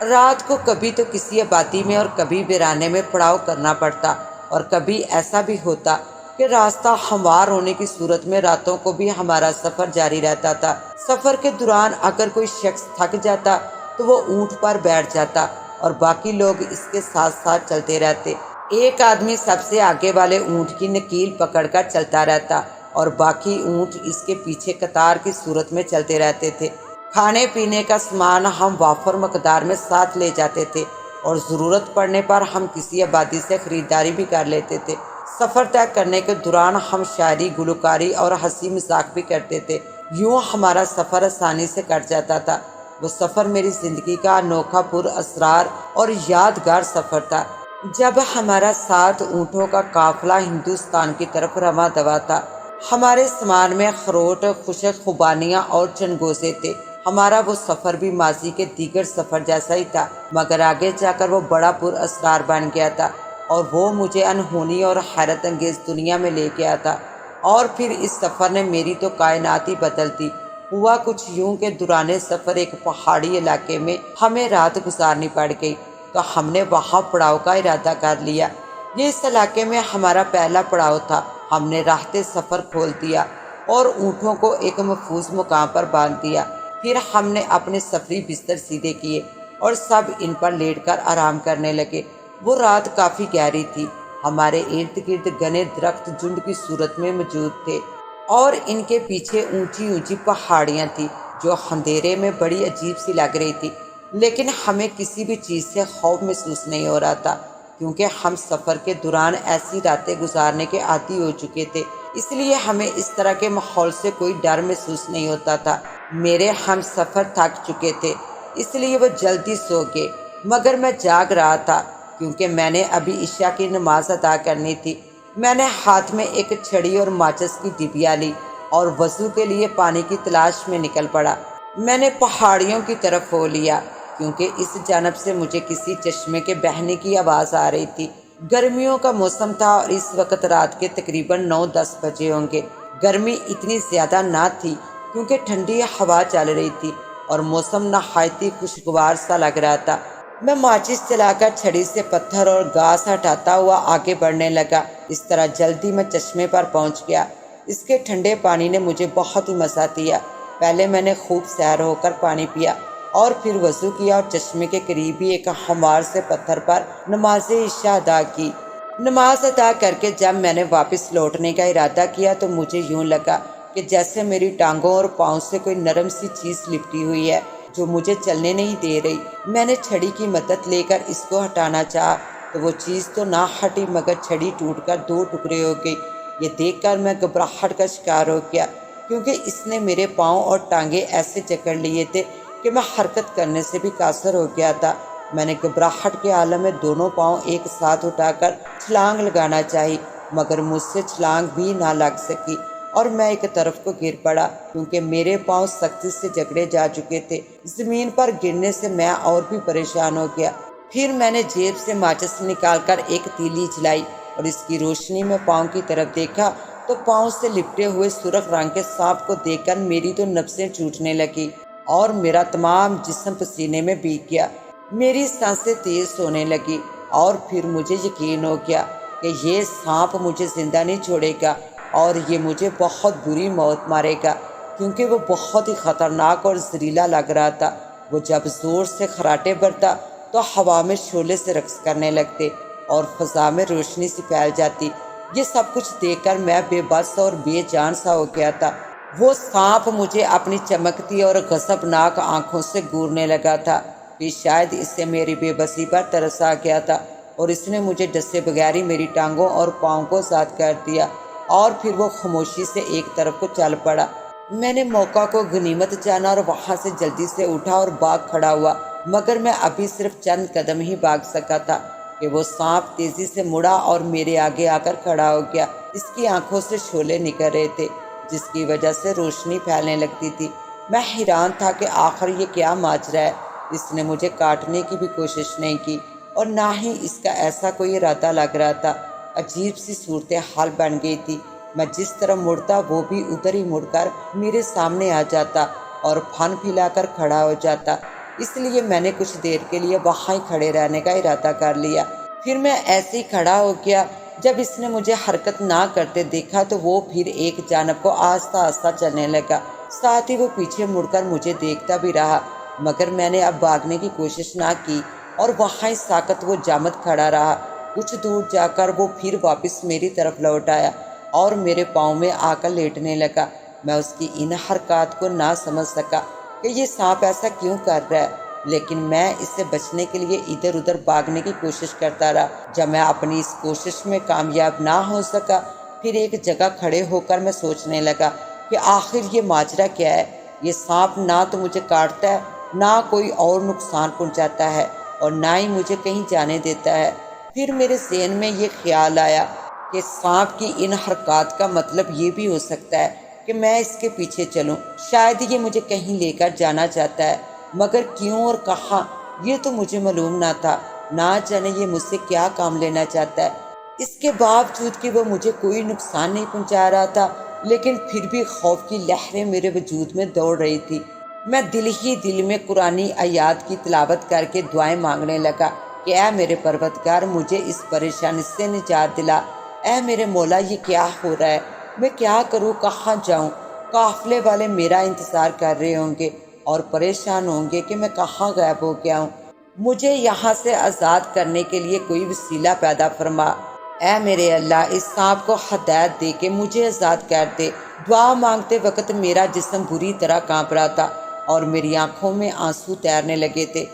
رات کو کبھی تو کسی آبادی میں اور کبھی ویرانے میں پڑاؤ کرنا پڑتا، اور کبھی ایسا بھی ہوتا کہ راستہ ہموار ہونے کی صورت میں راتوں کو بھی ہمارا سفر جاری رہتا تھا۔ سفر کے دوران اگر کوئی شخص تھک جاتا تو وہ اونٹ پر بیٹھ جاتا اور باقی لوگ اس کے ساتھ ساتھ چلتے رہتے۔ ایک آدمی سب سے آگے والے اونٹ کی نکیل پکڑ کر چلتا رہتا اور باقی اونٹ اس کے پیچھے قطار کی صورت میں چلتے رہتے تھے۔ کھانے پینے کا سامان ہم وافر مقدار میں ساتھ لے جاتے تھے اور ضرورت پڑنے پر ہم کسی آبادی سے خریداری بھی کر لیتے تھے۔ سفر طے کرنے کے دوران ہم شاعری، گلوکاری اور ہنسی مذاق بھی کرتے تھے۔ یوں ہمارا سفر آسانی سے کٹ جاتا تھا۔ وہ سفر میری زندگی کا انوکھا، پر اسرار اور یادگار سفر تھا۔ جب ہمارا 7 اونٹوں کا قافلہ ہندوستان کی طرف رواں دوا تھا، ہمارے سامان میں اخروٹ، خشک خوبانیاں اور چنگوزے تھے۔ ہمارا وہ سفر بھی ماضی کے دیگر سفر جیسا ہی تھا، مگر آگے جا کر وہ بڑا پر اسرار بن گیا تھا اور وہ مجھے انہونی اور حیرت انگیز دنیا میں لے گیا تھا۔ اور پھر اس سفر نے میری تو کائنات ہی بدل دی۔ ہوا کچھ یوں کہ دوران سفر ایک پہاڑی علاقے میں ہمیں رات گزارنی پڑ گئی، تو ہم نے وہاں پڑاؤ کا ارادہ کر لیا۔ یہ اس علاقے میں ہمارا پہلا پڑاؤ تھا۔ ہم نے راہتے سفر کھول دیا اور اونٹوں کو ایک محفوظ مقام پر باندھ دیا۔ پھر ہم نے اپنے سفری بستر سیدھے کیے اور سب ان پر لیٹ کر آرام کرنے لگے۔ وہ رات کافی گہری تھی۔ ہمارے ارد گرد گھنے درخت جھنڈ کی صورت میں موجود تھے اور ان کے پیچھے اونچی اونچی پہاڑیاں تھیں جو اندھیرے میں بڑی عجیب سی لگ رہی تھی، لیکن ہمیں کسی بھی چیز سے خوف محسوس نہیں ہو رہا تھا، کیونکہ ہم سفر کے دوران ایسی راتیں گزارنے کے عادی ہو چکے تھے۔ اس لیے ہمیں اس طرح کے ماحول سے کوئی ڈر محسوس نہیں ہوتا تھا۔ میرے ہم سفر تھک چکے تھے، اس لیے وہ جلدی سو گئے، مگر میں جاگ رہا تھا کیونکہ میں نے ابھی عشاء کی نماز ادا کرنی تھی۔ میں نے ہاتھ میں ایک چھڑی اور ماچس کی ڈبیا لی اور وضو کے لیے پانی کی تلاش میں نکل پڑا۔ میں نے پہاڑیوں کی طرف ہو لیا کیونکہ اس جانب سے مجھے کسی چشمے کے بہنے کی آواز آ رہی تھی۔ گرمیوں کا موسم تھا اور اس وقت رات کے تقریباً 9-10 بجے ہوں گے۔ گرمی اتنی زیادہ نہ تھی کیونکہ ٹھنڈی ہوا چل رہی تھی اور موسم نہایت ہی خوشگوار سا لگ رہا تھا۔ میں ماچس چلا کر چھڑی سے پتھر اور گھاس ہٹاتا ہوا آگے بڑھنے لگا۔ اس طرح جلدی میں چشمے پر پہنچ گیا۔ اس کے ٹھنڈے پانی نے مجھے بہت ہی مزہ دیا۔ پہلے میں نے خوب سیر ہو کر پانی پیا اور پھر وضو کیا اور چشمے کے قریب ہی ایک ہموار سے پتھر پر نماز عشاء ادا کی۔ نماز ادا کر کے جب میں نے واپس لوٹنے کا ارادہ کیا تو مجھے یوں لگا کہ جیسے میری ٹانگوں اور پاؤں سے کوئی نرم سی چیز لپٹی ہوئی ہے جو مجھے چلنے نہیں دے رہی۔ میں نے چھڑی کی مدد لے کر اس کو ہٹانا چاہا تو وہ چیز تو نہ ہٹی مگر چھڑی ٹوٹ کر 2 ٹکڑے ہو گئی۔ یہ دیکھ کر میں گھبراہٹ کا شکار ہو گیا کیونکہ اس نے میرے پاؤں اور ٹانگیں ایسے جکڑ لیے تھے کہ میں حرکت کرنے سے بھی قاصر ہو گیا تھا۔ میں نے گھبراہٹ کے عالم میں دونوں پاؤں ایک ساتھ اٹھا کر چھلانگ لگانا چاہی مگر مجھ سے چھلانگ بھی نہ لگ سکی اور میں ایک طرف کو گر پڑا کیونکہ میرے پاؤں سختی سے جکڑے جا چکے تھے۔ زمین پر گرنے سے میں اور بھی پریشان ہو گیا۔ پھر میں نے جیب سے ماچس نکال کر ایک تیلی جلائی اور اس کی روشنی میں پاؤں کی طرف دیکھا تو پاؤں سے لپٹے ہوئے سرخ رنگ کے سانپ کو دیکھ کر میری تو نفسیں ٹوٹنے لگی اور میرا تمام جسم پسینے میں بھیگ گیا۔ میری سانسیں تیز ہونے لگی اور پھر مجھے یقین ہو گیا کہ یہ سانپ مجھے زندہ نہیں چھوڑے گا اور یہ مجھے بہت بری موت مارے گا کیونکہ وہ بہت ہی خطرناک اور زہریلا لگ رہا تھا۔ وہ جب زور سے خراٹے بھرتا تو ہوا میں شعلے سے رقص کرنے لگتے اور فضا میں روشنی سی پھیل جاتی۔ یہ سب کچھ دیکھ کر میں بے بس اور بے جان سا ہو گیا تھا۔ وہ سانپ مجھے اپنی چمکتی اور غضبناک آنکھوں سے گورنے لگا تھا۔ پھر شاید اس سے میری بے بسی پر ترس آ گیا تھا اور اس نے مجھے ڈسے بغیر ہی میری ٹانگوں اور پاؤں کو آزاد کر دیا اور پھر وہ خاموشی سے ایک طرف کو چل پڑا۔ میں نے موقع کو غنیمت جانا اور وہاں سے جلدی سے اٹھا اور بھاگ کھڑا ہوا مگر میں ابھی صرف چند قدم ہی بھاگ سکا تھا کہ وہ سانپ تیزی سے مڑا اور میرے آگے آ کر کھڑا ہو گیا۔ اس کی آنکھوں سے شعلے نکل رہے تھے جس کی وجہ سے روشنی پھیلنے لگتی تھی۔ میں حیران تھا کہ آخر یہ کیا ماجرا ہے۔ اس نے مجھے کاٹنے کی بھی کوشش نہیں کی اور نہ ہی اس کا ایسا کوئی ارادہ لگ رہا تھا۔ عجیب سی صورتحال بن گئی تھی۔ میں جس طرح مڑتا وہ بھی ادھر ہی مڑ کر میرے سامنے آ جاتا اور پھن پھیلا کر کھڑا ہو جاتا۔ اس لیے میں نے کچھ دیر کے لیے وہاں ہی کھڑے رہنے کا ارادہ کر لیا۔ پھر میں ایسے ہی کھڑا ہو گیا۔ جب اس نے مجھے حرکت نہ کرتے دیکھا تو وہ پھر ایک جانب کو آہستہ آہستہ چلنے لگا، ساتھ ہی وہ پیچھے مڑ کر مجھے دیکھتا بھی رہا، مگر میں نے اب بھاگنے کی کوشش نہ کی اور وہاں ہی ساکت وہ جامد کھڑا رہا۔ کچھ دور جا کر وہ پھر واپس میری طرف لوٹ آیا اور میرے پاؤں میں آ کر لیٹنے لگا۔ میں اس کی ان حرکات کو نہ سمجھ سکا کہ یہ سانپ ایسا کیوں کر رہا ہے، لیکن میں اس سے بچنے کے لیے ادھر ادھر بھاگنے کی کوشش کرتا رہا۔ جب میں اپنی اس کوشش میں کامیاب نہ ہو سکا، پھر ایک جگہ کھڑے ہو کر میں سوچنے لگا کہ آخر یہ ماجرا کیا ہے۔ یہ سانپ نہ تو مجھے کاٹتا ہے، نہ کوئی اور نقصان پہنچاتا ہے، اور نہ ہی مجھے کہیں جانے دیتا ہے۔ پھر میرے ذہن میں یہ خیال آیا کہ سانپ کی ان حرکات کا مطلب یہ بھی ہو سکتا ہے کہ میں اس کے پیچھے چلوں، شاید یہ مجھے کہیں لے کر جانا چاہتا ہے، مگر کیوں اور کہاں یہ تو مجھے معلوم نہ تھا۔ نہ جانے یہ مجھ سے کیا کام لینا چاہتا ہے۔ اس کے باوجود کہ وہ مجھے کوئی نقصان نہیں پہنچا رہا تھا، لیکن پھر بھی خوف کی لہریں میرے وجود میں دوڑ رہی تھی۔ میں دل ہی دل میں قرآنی آیات کی تلاوت کر کے دعائیں مانگنے لگا کہ اے میرے پروردگار، مجھے اس پریشانی سے نجات دلا۔ اے میرے مولا، یہ کیا ہو رہا ہے؟ میں کیا کروں، کہاں جاؤں؟ قافلے والے میرا انتظار کر رہے ہوں گے اور پریشان ہوں گے کہ میں کہاں غائب ہو گیا ہوں۔ مجھے یہاں سے آزاد کرنے کے لیے کوئی وسیلہ پیدا فرما۔ اے میرے اللہ، اس سانپ کو ہدایت دے کے مجھے آزاد کر دے۔ دعا مانگتے وقت میرا جسم بری طرح کانپ رہا تھا اور میری آنکھوں میں آنسو تیرنے لگے تھے۔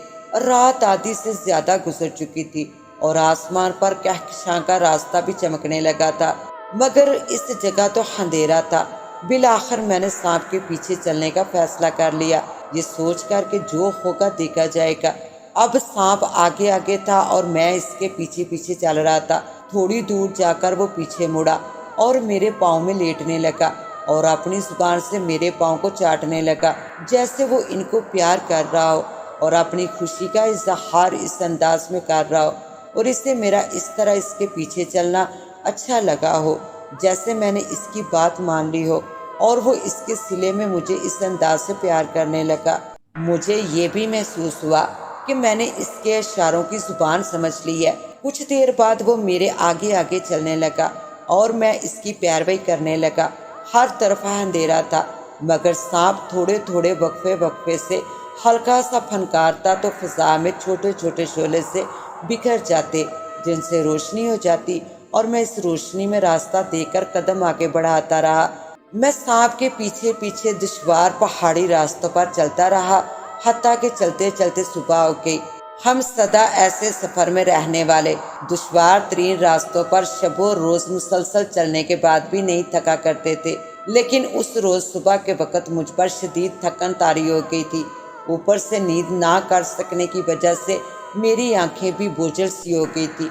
رات آدھی سے زیادہ گزر چکی تھی اور آسمان پر کہکشاں کا راستہ بھی چمکنے لگا تھا، مگر اس جگہ تو اندھیرا تھا۔ بالآخر میں نے سانپ کے پیچھے چلنے کا فیصلہ کر لیا، یہ سوچ کر کہ جو ہوگا دیکھا جائے گا۔ اب سانپ آگے آگے تھا اور میں اس کے پیچھے پیچھے چل رہا تھا۔ تھوڑی دور جا کر وہ پیچھے مڑا اور میرے پاؤں میں لیٹنے لگا اور اپنی زبان سے میرے پاؤں کو چاٹنے لگا، جیسے وہ ان کو پیار کر رہا ہو اور اپنی خوشی کا اظہار اس انداز میں کر رہا ہو، اور اسے میرا اس طرح اس کے پیچھے چلنا اچھا لگا ہو، جیسے میں نے اس کی بات مان لی ہو اور وہ اس کے صلے میں مجھے اس انداز سے پیار کرنے لگا۔ مجھے یہ بھی محسوس ہوا کہ میں نے اس کے اشاروں کی زبان سمجھ لی ہے۔ کچھ دیر بعد وہ میرے آگے آگے چلنے لگا اور میں اس کی پیروی کرنے لگا۔ ہر طرف اندھیرا تھا، مگر سانپ تھوڑے تھوڑے وقفے وقفے سے ہلکا سا پھنکارتا تو فضا میں چھوٹے چھوٹے شعلے سے بکھر جاتے، جن سے روشنی ہو جاتی، اور میں اس روشنی میں راستہ دے کر قدم آگے بڑھاتا رہا۔ میں سانپ کے پیچھے پیچھے دشوار پہاڑی راستوں پر چلتا رہا، حتیٰ کہ چلتے چلتے صبح ہو گئی۔ ہم سدا ایسے سفر میں رہنے والے دشوار ترین راستوں پر شب و روز مسلسل چلنے کے بعد بھی نہیں تھکا کرتے تھے، لیکن اس روز صبح کے وقت مجھ پر شدید تھکن طاری ہو گئی تھی۔ اوپر سے نیند نہ کر سکنے کی وجہ سے میری آنکھیں بھی بوجھل سی ہو گئی تھی۔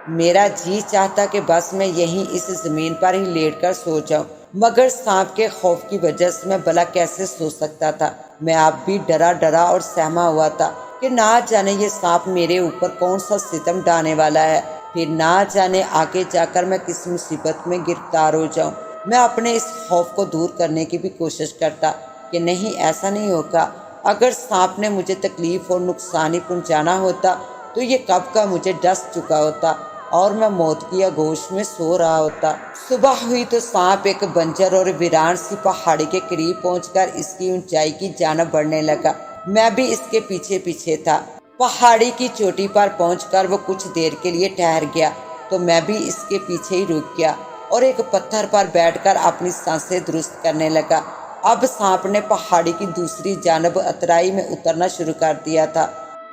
میرا جی چاہتا کہ بس میں یہیں اس زمین پر ہی لیٹ کر سو جاؤں، مگر سانپ کے خوف کی وجہ سے میں بھلا کیسے سو سکتا تھا۔ میں اب بھی ڈرا ڈرا اور سہما ہوا تھا کہ نہ جانے یہ سانپ میرے اوپر کون سا ستم ڈھانے والا ہے، پھر نہ جانے آگے جا کر میں کس مصیبت میں گرفتار ہو جاؤں۔ میں اپنے اس خوف کو دور کرنے کی بھی کوشش کرتا کہ نہیں، ایسا نہیں ہوگا۔ اگر سانپ نے مجھے تکلیف اور نقصان ہی پہنچانا ہوتا تو یہ کب کا مجھے ڈس چکا ہوتا اور میں موت کی آغوش میں سو رہا ہوتا۔ صبح ہوئی تو سانپ ایک بنجر اور ویران سی پہاڑی کے قریب پہنچ کر اس کی اونچائی کی جانب بڑھنے لگا۔ میں بھی اس کے پیچھے پیچھے تھا۔ پہاڑی کی چوٹی پر پہنچ کر وہ کچھ دیر کے لیے ٹھہر گیا تو میں بھی اس کے پیچھے ہی رک گیا اور ایک پتھر پر بیٹھ کر اپنی سانسیں درست کرنے لگا۔ اب سانپ نے پہاڑی کی دوسری جانب اترائی میں اترنا شروع کر دیا تھا۔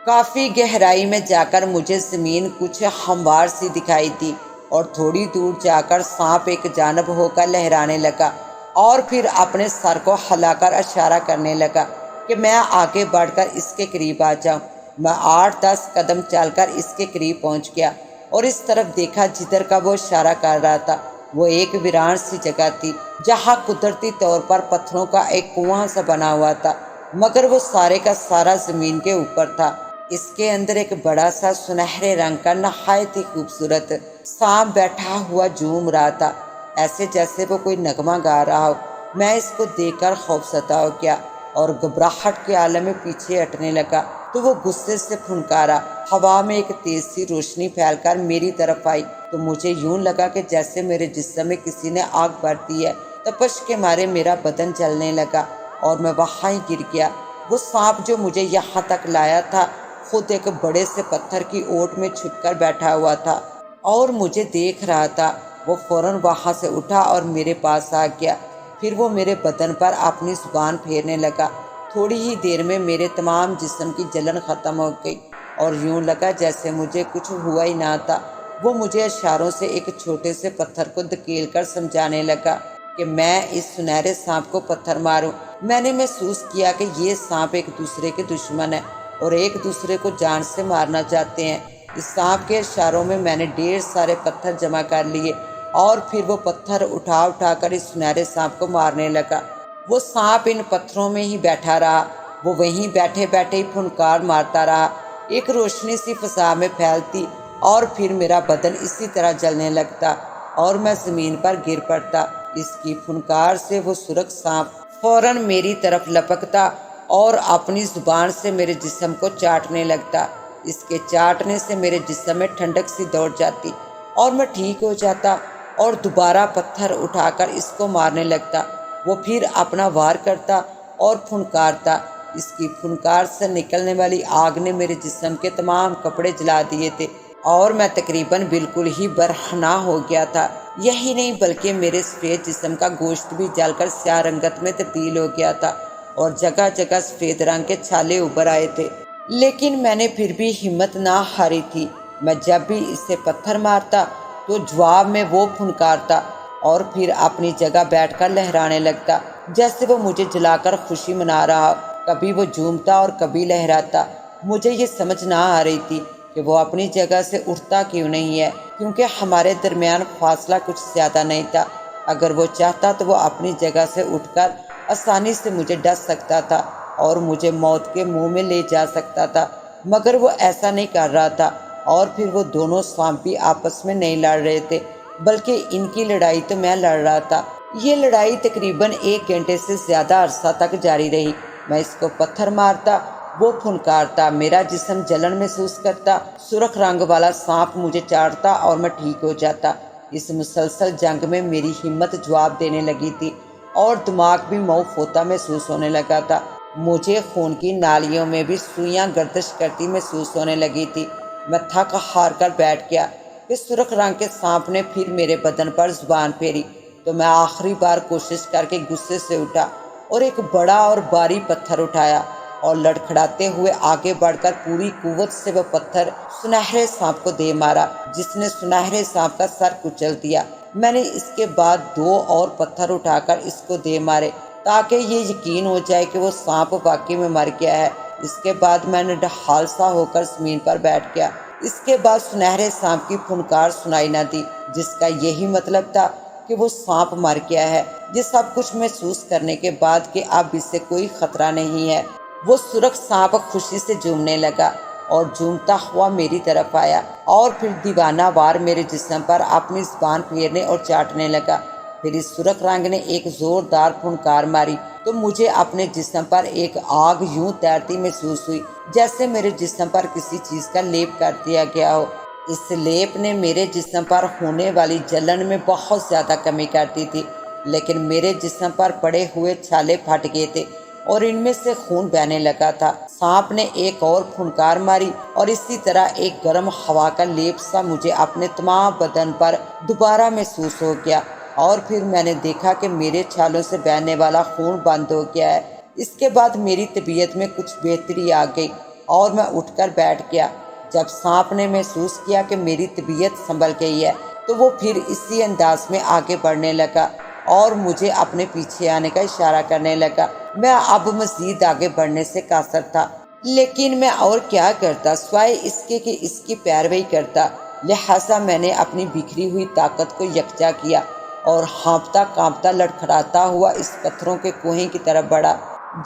کافی گہرائی میں جا کر مجھے زمین کچھ ہموار سی دکھائی دی اور تھوڑی دور جا کر سانپ ایک جانب ہو کر لہرانے لگا اور پھر اپنے سر کو ہلا کر اشارہ کرنے لگا کہ میں آگے بڑھ کر اس کے قریب آ جاؤں۔ میں 8-10 قدم چل کر اس کے قریب پہنچ گیا اور اس طرف دیکھا جدھر کا وہ اشارہ کر رہا تھا۔ وہ ایک ویران سی جگہ تھی جہاں قدرتی طور پر پتھروں کا ایک کنواں سا بنا ہوا تھا، مگر وہ سارے کا سارا زمین کے اوپر تھا۔ اس کے اندر ایک بڑا سا سنہرے رنگ کا نہایت ہی خوبصورت سانپ بیٹھا ہوا جھوم رہا تھا، ایسے جیسے وہ کوئی نغمہ گا رہا ہو۔ میں اس کو دیکھ کر خوف زدہ ہو گیا اور گھبراہٹ کے عالم میں پیچھے ہٹنے لگا تو وہ غصے سے پھنکارا۔ ہوا میں ایک تیز سی روشنی پھیل کر میری طرف آئی تو مجھے یوں لگا کہ جیسے میرے جسم میں کسی نے آگ بھر دی ہے۔ تپش کے مارے میرا بدن جلنے لگا اور میں وہاں ہی گر گیا۔ وہ سانپ جو مجھے یہاں تک لایا تھا خود ایک بڑے سے پتھر کی اوٹ میں چھپ کر بیٹھا ہوا تھا اور مجھے دیکھ رہا تھا۔ وہ فوراً وہاں سے اٹھا اور میرے پاس آ گیا۔ پھر وہ میرے بدن پر اپنی زبان پھیرنے لگا۔ تھوڑی ہی دیر میں میرے تمام جسم کی جلن ختم ہو گئی اور یوں لگا جیسے مجھے کچھ ہوا ہی نہ تھا۔ وہ مجھے اشاروں سے ایک چھوٹے سے پتھر کو دھکیل کر سمجھانے لگا کہ میں اس سنہرے سانپ کو پتھر ماروں۔ میں نے محسوس کیا کہ یہ سانپ ایک دوسرے کے دشمن ہیں اور ایک دوسرے کو جان سے مارنا چاہتے ہیں۔ اس سانپ کے اشاروں میں میں نے ڈھیر سارے پتھر جمع کر لیے اور پھر وہ پتھر اٹھا کر اس سنہرے سانپ کو مارنے لگا۔ وہ سانپ ان پتھروں میں ہی بیٹھا رہا۔ وہ وہیں بیٹھے بیٹھے ہی پھنکار مارتا رہا۔ ایک روشنی سی فضا میں پھیلتی اور پھر میرا بدن اسی طرح جلنے لگتا اور میں زمین پر گر پڑتا۔ اس کی پھنکار سے وہ سرخ سانپ فوراً میری طرف لپکتا اور اپنی زبان سے میرے جسم کو چاٹنے لگتا۔ اس کے چاٹنے سے میرے جسم میں ٹھنڈک سی دوڑ جاتی اور میں ٹھیک ہو جاتا اور دوبارہ پتھر اٹھا کر اس کو مارنے لگتا۔ وہ پھر اپنا وار کرتا اور پھنکارتا۔ اس کی پھنکار سے نکلنے والی آگ نے میرے جسم کے تمام کپڑے جلا دیے تھے اور میں تقریباً بالکل ہی برہنہ ہو گیا تھا۔ یہی نہیں بلکہ میرے سفید جسم کا گوشت بھی جل کر سیاہ رنگت میں تبدیل ہو گیا تھا اور جگہ جگہ سفید رنگ کے چھالے ابھر آئے تھے۔ لیکن میں نے پھر بھی ہمت نہ ہاری تھی۔ میں جب بھی اسے پتھر مارتا تو جواب میں وہ پھنکارتا اور پھر اپنی جگہ بیٹھ کر لہرانے لگتا جیسے وہ مجھے جلا کر خوشی منا رہا ہو۔ کبھی وہ جھومتا اور کبھی لہراتا۔ مجھے یہ سمجھ نہ آ رہی تھی کہ وہ اپنی جگہ سے اٹھتا کیوں نہیں ہے، کیونکہ ہمارے درمیان فاصلہ کچھ زیادہ نہیں تھا۔ اگر وہ چاہتا تو وہ اپنی جگہ سے اٹھ کر آسانی سے مجھے ڈس سکتا تھا اور مجھے موت کے منہ میں لے جا سکتا تھا، مگر وہ ایسا نہیں کر رہا تھا۔ اور پھر وہ دونوں سانپ بھی آپس میں نہیں لڑ رہے تھے بلکہ ان کی لڑائی تو میں لڑ رہا تھا۔ یہ لڑائی تقریباً 1 گھنٹے سے زیادہ عرصہ تک جاری رہی۔ میں اس کو پتھر مارتا، وہ پھنکارتا، میرا جسم جلن محسوس کرتا، سرخ رنگ والا سانپ مجھے چاٹتا اور میں ٹھیک ہو جاتا۔ اس مسلسل جنگ میں میری ہمت جواب دینے لگی تھی اور دماغ بھی معاف ہوتا محسوس ہونے لگا تھا۔ مجھے خون کی نالیوں میں بھی سوئیاں گردش کرتی محسوس ہونے لگی تھی۔ میں تھک ہار کر بیٹھ گیا کہ سرخ رنگ کے سانپ نے پھر میرے بدن پر زبان پھیری تو میں آخری بار کوشش کر کے غصے سے اٹھا اور ایک بڑا اور بھاری پتھر اٹھایا اور لڑکھڑاتے ہوئے آگے بڑھ کر پوری قوت سے وہ پتھر سنہرے سانپ کو دے مارا، جس نے سنہرے سانپ کا سر کچل دیا۔ میں نے اس کے بعد 2 اور پتھر اٹھا کر اس کو دے مارے تاکہ یہ یقین ہو جائے کہ وہ سانپ واقعی میں مر گیا ہے۔ اس کے بعد میں نے ڈھال سا ہو کر زمین پر بیٹھ گیا۔ اس کے بعد سنہرے سانپ کی پھنکار سنائی نہ دی، جس کا یہی مطلب تھا کہ وہ سانپ مر گیا ہے۔ یہ سب کچھ محسوس کرنے کے بعد کہ اب اسے کوئی خطرہ نہیں ہے، وہ سرخ سانپ خوشی سے جھومنے لگا اور جھومتا ہوا میری طرف آیا اور پھر دیوانہ وار میرے جسم پر اپنی زبان پھیرنے اور چاٹنے لگا۔ پھر اس سرخ رنگ نے ایک زوردار پھنکار ماری تو مجھے اپنے جسم پر ایک آگ یوں تیرتی محسوس ہوئی جیسے میرے جسم پر کسی چیز کا لیپ کر دیا گیا ہو۔ اس لیپ نے میرے جسم پر ہونے والی جلن میں بہت زیادہ کمی کر دی تھی، لیکن میرے جسم پر پڑے ہوئے چھالے پھٹ گئے تھے اور ان میں سے خون بہنے لگا تھا۔ سانپ نے ایک اور پھنکار ماری اور اسی طرح ایک گرم ہوا کا لیپ سا مجھے اپنے تمام بدن پر دوبارہ محسوس ہو گیا اور پھر میں نے دیکھا کہ میرے چھالوں سے بہنے والا خون بند ہو گیا ہے۔ اس کے بعد میری طبیعت میں کچھ بہتری آ گئی اور میں اٹھ کر بیٹھ گیا۔ جب سانپ نے محسوس کیا کہ میری طبیعت سنبھل گئی ہے تو وہ پھر اسی انداز میں آگے بڑھنے لگا اور مجھے اپنے پیچھے آنے کا اشارہ کرنے لگا۔ میں اب مزید آگے بڑھنے سے قاصر تھا، لیکن میں اور کیا کرتا سوائے اس کے کہ اس کی پیروی کرتا۔ لہٰذا میں نے اپنی بکھری ہوئی طاقت کو یکجا کیا اور ہانپتا کانپتا لڑکھڑاتا ہوا اس پتھروں کے کنویں کی طرف بڑھا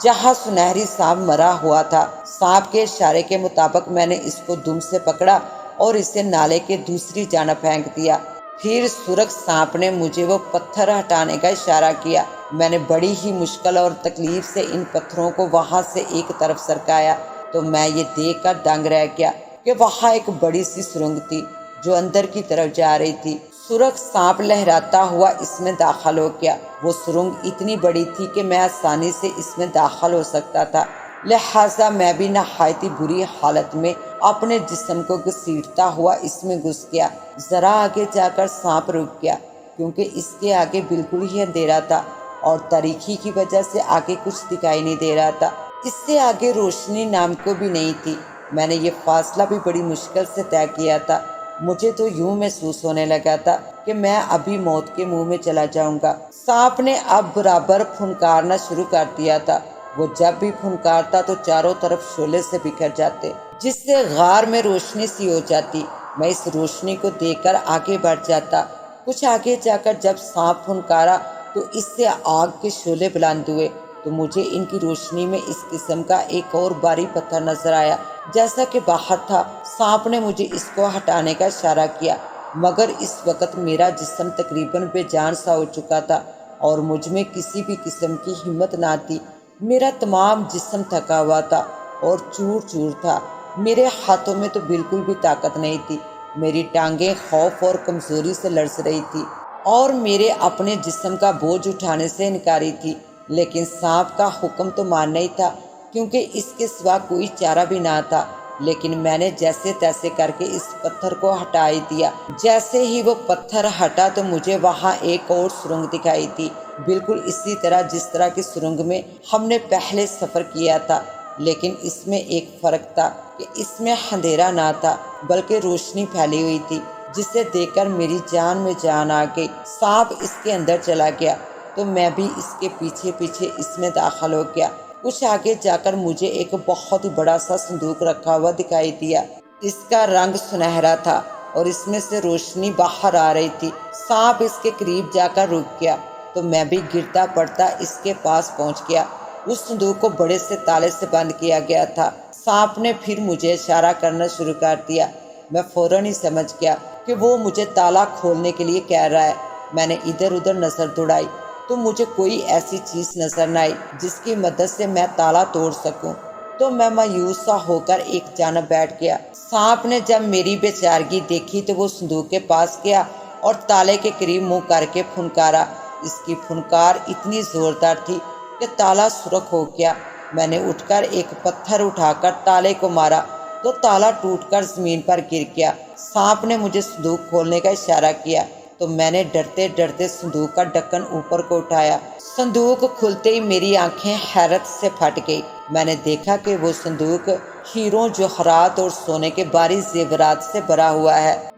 جہاں سنہری سانپ مرا ہوا تھا۔ سانپ کے اشارے کے مطابق میں نے اس کو دم سے پکڑا اور اسے نالے کے دوسری جانب پھینک دیا۔ پھر سرخ سانپ نے مجھے وہ پتھر ہٹانے کا اشارہ کیا۔ میں نے بڑی ہی مشکل اور تکلیف سے ان پتھروں کو وہاں سے ایک طرف سرکایا تو میں یہ دیکھ کر دنگ رہ گیا کہ وہاں ایک بڑی سی سرنگ تھی جو اندر کی طرف جا رہی تھی۔ سرخ سانپ لہراتا ہوا اس میں داخل ہو گیا۔ وہ سرنگ اتنی بڑی تھی کہ میں آسانی سے اس میں داخل ہو سکتا تھا، لہٰذا میں بھی نہایت بری حالت میں اپنے جسم کو گھسیٹتا ہوا اس میں گھس گیا۔ ذرا آگے جا کر سانپ رک گیا، کیونکہ اس کے آگے بالکل ہی اندھیرا تھا اور تاریکی کی وجہ سے آگے کچھ دکھائی نہیں دے رہا تھا۔ اس سے آگے روشنی نام کو بھی نہیں تھی۔ میں نے یہ فاصلہ بھی بڑی مشکل سے طے کیا تھا۔ مجھے تو یوں محسوس ہونے لگا تھا کہ میں ابھی موت کے منہ میں چلا جاؤں گا۔ سانپ نے اب برابر پھنکارنا شروع کر دیا تھا۔ وہ جب بھی پھنکارتا تو چاروں طرف شعلے سے بکھر جاتے، جس سے غار میں روشنی سی ہو جاتی۔ میں اس روشنی کو دیکھ کر آگے بڑھ جاتا۔ کچھ آگے جا کر جب سانپ پھنکارا تو اس سے آگ کے شعلے بلند ہوئے، تو مجھے ان کی روشنی میں اس قسم کا ایک اور بھاری پتھر نظر آیا جیسا کہ باہر تھا۔ سانپ نے مجھے اس کو ہٹانے کا اشارہ کیا، مگر اس وقت میرا جسم تقریباً بے جان سا ہو چکا تھا اور مجھ میں کسی بھی قسم کی ہمت نہ تھی۔ میرا تمام جسم تھکا ہوا تھا اور چور چور تھا۔ میرے ہاتھوں میں تو بالکل بھی طاقت نہیں تھی۔ میری ٹانگیں خوف اور کمزوری سے لرز رہی تھی اور میرے اپنے جسم کا بوجھ اٹھانے سے انکاری تھی، لیکن سانپ کا حکم تو ماننا ہی تھا، کیونکہ اس کے سوا کوئی چارہ بھی نہ تھا۔ لیکن میں نے جیسے تیسے کر کے اس پتھر کو ہٹا ہی دیا۔ جیسے ہی وہ پتھر ہٹا تو مجھے وہاں ایک اور سرنگ دکھائی دی، بالکل اسی طرح جس طرح کی سرنگ میں ہم نے پہلے سفر کیا تھا، لیکن اس میں ایک فرق تھا کہ اس میں اندھیرا نہ تھا بلکہ روشنی پھیلی ہوئی تھی، جسے دیکھ کر میری جان میں جان آ گئی۔ سانپ اس کے اندر چلا گیا تو میں بھی اس کے پیچھے پیچھے اس میں داخل ہو گیا۔ کچھ آگے جا کر مجھے ایک بہت بڑا سا صندوق رکھا ہوا دکھائی دیا۔ اس کا رنگ سنہرا تھا اور اس میں سے روشنی باہر آ رہی تھی۔ سانپ اس کے قریب جا کر رک گیا تو میں بھی گرتا پڑتا اس کے پاس پہنچ گیا۔ اس صندوق کو بڑے سے تالے سے بند کیا گیا تھا۔ سانپ نے پھر مجھے اشارہ کرنا شروع کر دیا۔ میں فوراً ہی سمجھ گیا کہ وہ مجھے تالا کھولنے کے لیے کہہ رہا ہے۔ میں نے ادھر ادھر نظر دوڑائی تو مجھے کوئی ایسی چیز نظر نہ آئی جس کی مدد سے میں تالا توڑ سکوں، تو میں مایوس سا ہو کر ایک جانب بیٹھ گیا۔ سانپ نے جب میری بے چارگی دیکھی تو وہ صندوق کے پاس گیا اور تالے کے قریب منہ کر کے پھنکارا۔ اس کی پھنکار اتنی زوردار تھی کہ تالا سرخ ہو گیا۔ میں نے اٹھ کر ایک پتھر اٹھا کر تالے کو مارا تو تالا ٹوٹ کر زمین پر گر گیا۔ سانپ نے مجھے صندوق کھولنے کا اشارہ کیا تو میں نے ڈرتے ڈرتے صندوق کا ڈھکن اوپر کو اٹھایا۔ صندوق کھلتے ہی میری آنکھیں حیرت سے پھٹ گئی۔ میں نے دیکھا کہ وہ صندوق ہیروں، جوہرات اور سونے کے بھاری زیورات سے بھرا ہوا ہے۔